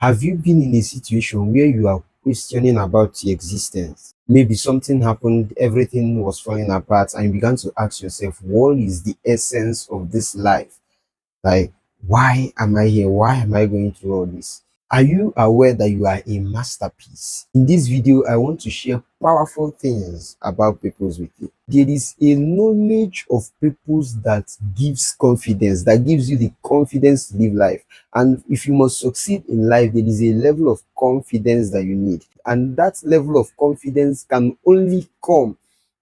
Have you been in a situation where you are questioning about your existence? Maybe something happened, everything was falling apart, and you began to ask yourself, what is the essence of this life? Like, why am I here? Why am I going through all this? Are you aware that you are a masterpiece? In this video, I want to share powerful things about purpose with you. There is a knowledge of purpose that gives confidence, that gives you the confidence to live life. And if you must succeed in life, there is a level of confidence that you need. And that level of confidence can only come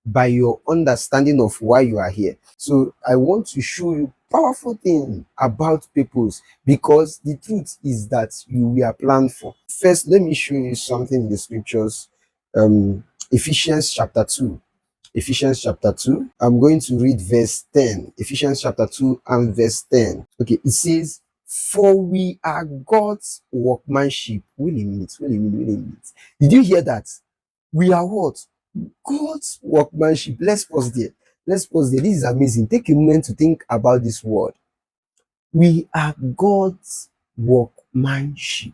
by your understanding of why you are here. So I want to show you powerful thing about purpose, because the truth is that you were planned for. First, let me show you something in the scriptures. Ephesians chapter 2. Ephesians chapter 2. I'm going to read verse 10. Ephesians chapter 2 and verse 10. Okay, it says, for we are God's workmanship. Wait a minute, wait a minute, wait a minute. Did you hear that? We are what? God's workmanship. Let's pause there. Let's pause there. This is amazing. Take a moment to think about this word. We are God's workmanship.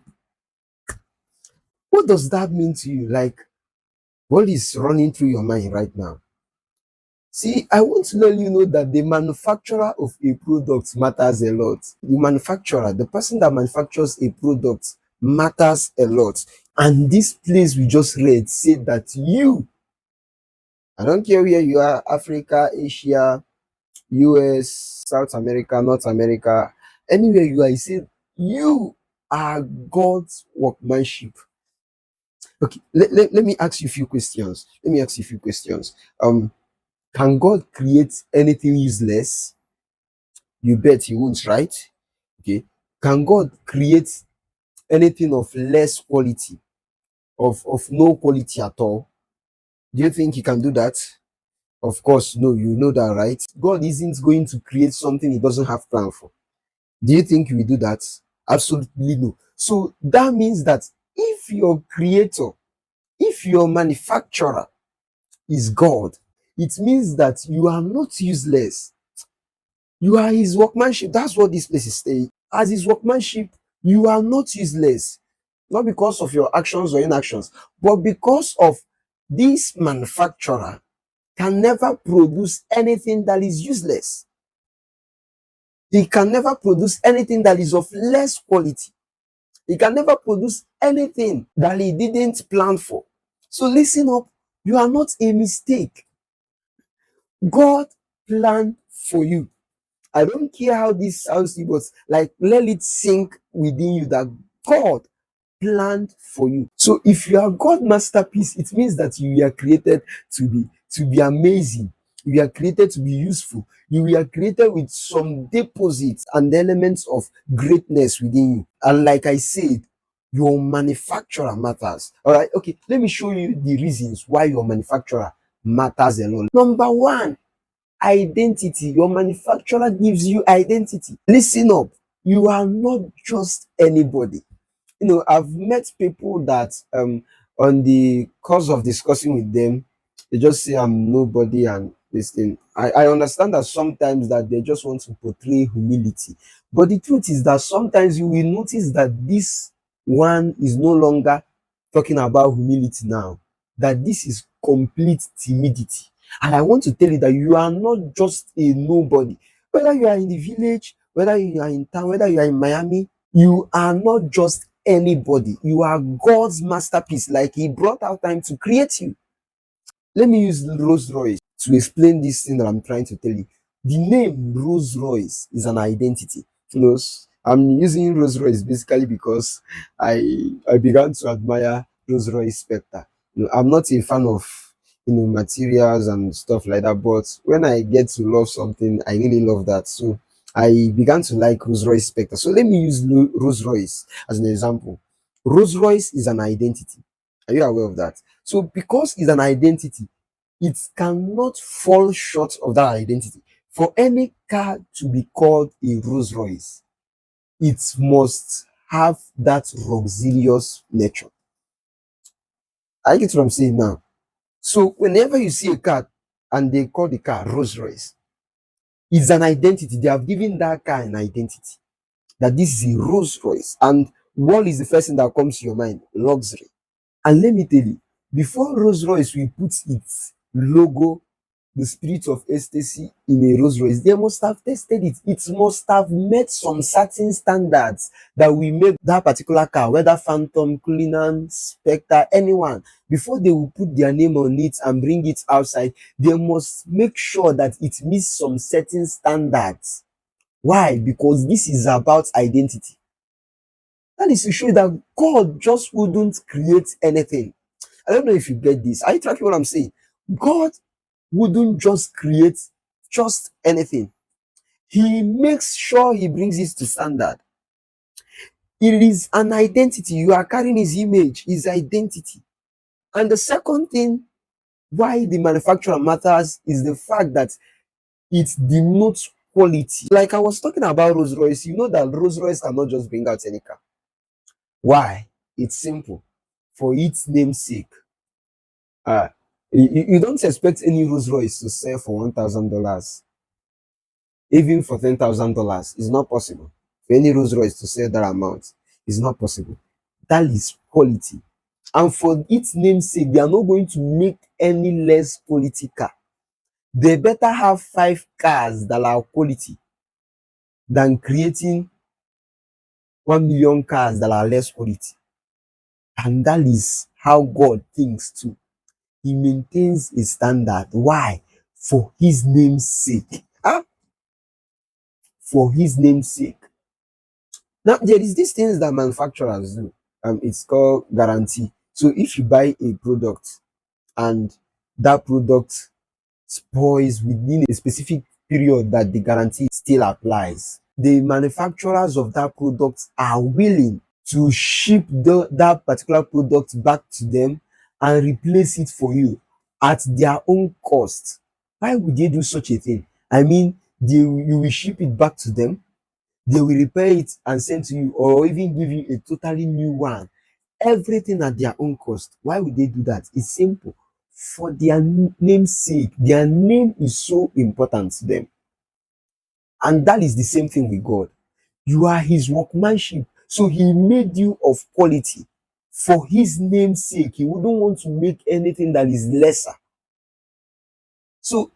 What does that mean to you? Like, what is running through your mind right now? See, I want to let you know that the manufacturer of a product matters a lot. The manufacturer, the person that manufactures a product, matters a lot. And this place we just read said that you, I don't care where you are, Africa, Asia, US, South America, North America, anywhere you are, he said, you are God's workmanship. Okay, let me ask you a few questions. Let me ask you a few questions. Can God create anything useless? You bet he won't, right? Okay. Can God create anything of less quality, of no quality at all? Do you think he can do that? Of course, no, you know that, right? God isn't going to create something he doesn't have plan for. Do you think he will do that? Absolutely no. So that means that if your creator, if your manufacturer is God, it means that you are not useless. You are his workmanship. That's what this place is saying. As his workmanship, you are not useless. Not because of your actions or inactions, but because of this manufacturer can never produce anything that is useless. He can never produce anything that is of less quality. He can never produce anything that he didn't plan for. So listen up, you are not a mistake. God planned for you. I don't care how this sounds to you, but like let it sink within you that God planned for you. So if you are God's masterpiece, it means that you were created to be amazing. You are created to be useful. You were created with some deposits and elements of greatness within you. And like I said, your manufacturer matters. All right. Okay. Let me show you the reasons why your manufacturer matters a lot. Number one, identity. Your manufacturer gives you identity. Listen up. You are not just anybody. I've met people that on the course of discussing with them, they just say I'm nobody and this thing. I understand that sometimes that they just want to portray humility. But the truth is that sometimes you will notice that this one is no longer talking about humility now, that this is complete timidity. And I want to tell you that you are not just a nobody. Whether you are in the village, whether you are in town, whether you are in Miami, you are not just anybody. You are God's masterpiece. Like he brought out time to create you. Let me use Rolls Royce to explain this thing that I'm trying to tell you. The name Rolls Royce is an identity. I'm using Rolls Royce basically because I began to admire Rolls Royce Spectre. I'm not a fan of materials and stuff like that, but when I get to love something, I really love that. So I began to like Rolls Royce Spectre. So let me use Rolls Royce as an example. Rolls Royce is an identity. Are you aware of that? So because it's an identity, it cannot fall short of that identity. For any car to be called a Rolls Royce, it must have that luxurious nature. I get what I'm saying now. So whenever you see a car and they call the car Rolls Royce, it's an identity. They have given that car an identity, that this is a Rolls Royce. And What is the first thing that comes to your mind? Luxury. And let me tell you, before Rolls Royce will put its logo, the spirit of ecstasy in a Rolls Royce, they must have tested it. It must have met some certain standards that will make that particular car, whether Phantom, Cullinan, Spectre, anyone, before they will put their name on it and bring it outside, they must make sure that it meets some certain standards. Why? Because this is about identity. That is to show that God just wouldn't create anything. I don't know if you get this. Are you tracking what I'm saying? God wouldn't just create just anything. He makes sure he brings it to standard. It is an identity. You are carrying his image, his identity. And the second thing why the manufacturer matters is the fact that it denotes quality. Like I was talking about Rolls Royce, you know that Rolls Royce cannot just bring out any car. Why? It's simple. For its namesake. Uh, you don't expect any Rolls Royce to sell for $1,000, even for $10,000. It's not possible. For any Rolls Royce to sell that amount, it's not possible. That is quality. And for its namesake, they are not going to make any less quality car. They better have 5 cars that are quality than creating 1 million cars that are less quality. And that is how God thinks too. He maintains a standard. Why? For his name's sake. Huh? For his name's sake. Now, there is these things that manufacturers do. It's called guarantee. So if you buy a product and that product spoils within a specific period that the guarantee still applies, the manufacturers of that product are willing to ship that particular product back to them and replace it for you at their own cost. Why would they do such a thing? I mean, you will ship it back to them, they will repair it and send to you, or even give you a totally new one. Everything at their own cost. Why would they do that? It's simple. For their name's sake. Their name is so important to them. And that is the same thing with God. You are his workmanship. So he made you of quality. For his name's sake, he wouldn't want to make anything that is lesser. So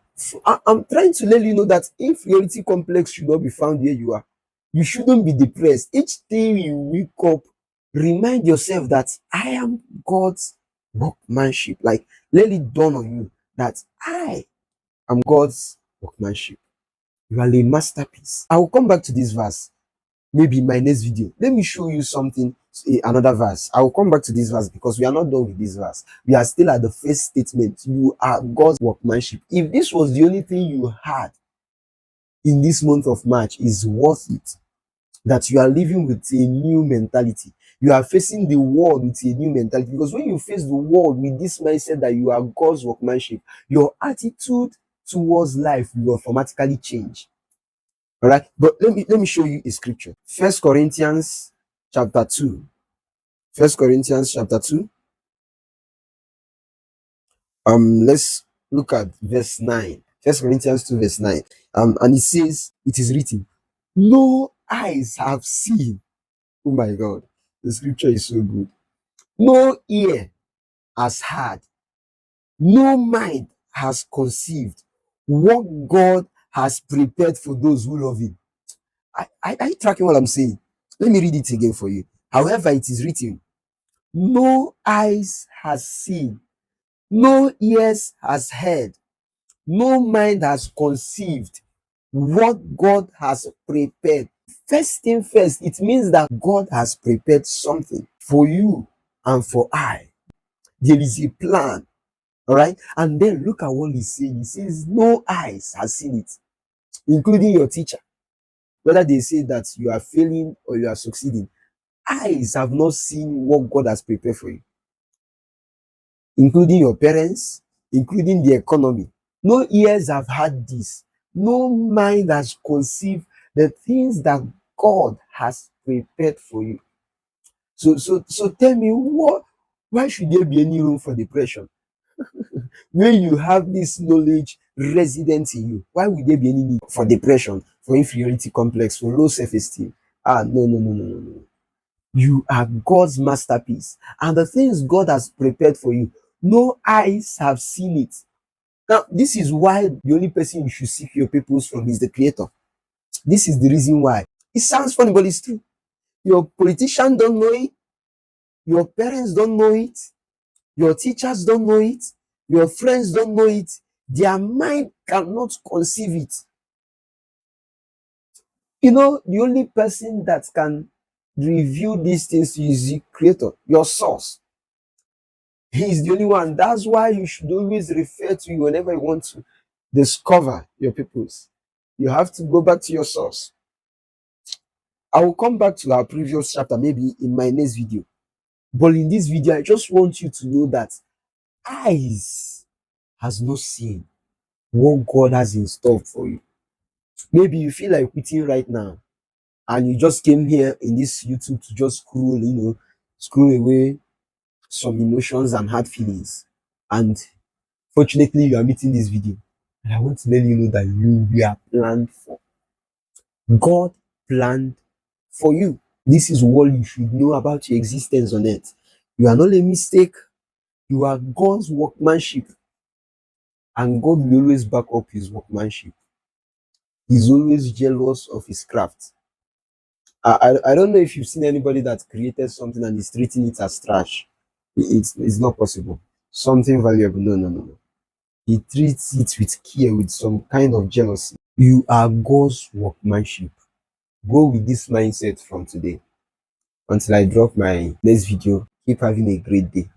I'm trying to let you know that inferiority complex should not be found where you are. You shouldn't be depressed. Each day you wake up, remind yourself that I am God's workmanship. Like, let it dawn on you that I am God's workmanship. You are a masterpiece. I will come back to this verse maybe in my next video. Let me show you something, another verse. I will come back to this verse because we are not done with this verse. We are still at the first statement. You are God's workmanship. If this was the only thing you had in this month of March, is worth it. That you are living with a new mentality. You are facing the world with a new mentality. Because when you face the world with this mindset that you are God's workmanship, your attitude towards life will automatically change. All right, but let me show you a scripture. First Corinthians chapter 2. First Corinthians chapter 2. Let's look at verse 9. First Corinthians 2, verse 9. And it says, it is written, no eyes have seen. Oh my God, the scripture is so good. No ear has heard, no mind has conceived what God has prepared for those who love him. Are you tracking what I'm saying? Let me read it again for you. However, it is written, no eyes has seen, no ears has heard, no mind has conceived what God has prepared. First thing first, it means that God has prepared something for you and for I. There is a plan, all right? And then look at what he's saying. He says, no eyes has seen it, including your teacher. Whether they say that you are failing or you are succeeding, eyes have not seen what God has prepared for you, including your parents, including the economy. No ears have heard this. No mind has conceived the things that God has prepared for you. So tell me, why should there be any room for depression? When you have this knowledge resident in you, why would there be any need for depression, for inferiority complex, for low self-esteem? No, no, no, no, no, no. You are God's masterpiece. And the things God has prepared for you, no eyes have seen it. Now, this is why the only person you should seek your purpose from is the Creator. This is the reason why. It sounds funny, but it's true. Your politician don't know it. Your parents don't know it. Your teachers don't know it. Your friends don't know it. Their mind cannot conceive it. The only person that can reveal these things to you is the Creator, your source. He is the only one. That's why you should always refer to you whenever you want to discover your purpose. You have to go back to your source. I will come back to our previous chapter maybe in my next video. But in this video, I just want you to know that eyes has not seen what God has in store for you. Maybe you feel like quitting right now and you just came here in this YouTube to just scroll away some emotions and hard feelings. And fortunately, you are meeting this video. And I want to let you know that you are planned for. God planned for you. This is what you should know about your existence on earth. You are not a mistake. You are God's workmanship. And God will always back up his workmanship. He's always jealous of his craft. I don't know if you've seen anybody that created something and is treating it as trash. It's not possible. Something valuable. No, no, no, no. He treats it with care, with some kind of jealousy. You are God's workmanship. Go with this mindset from today. Until I drop my next video, keep having a great day.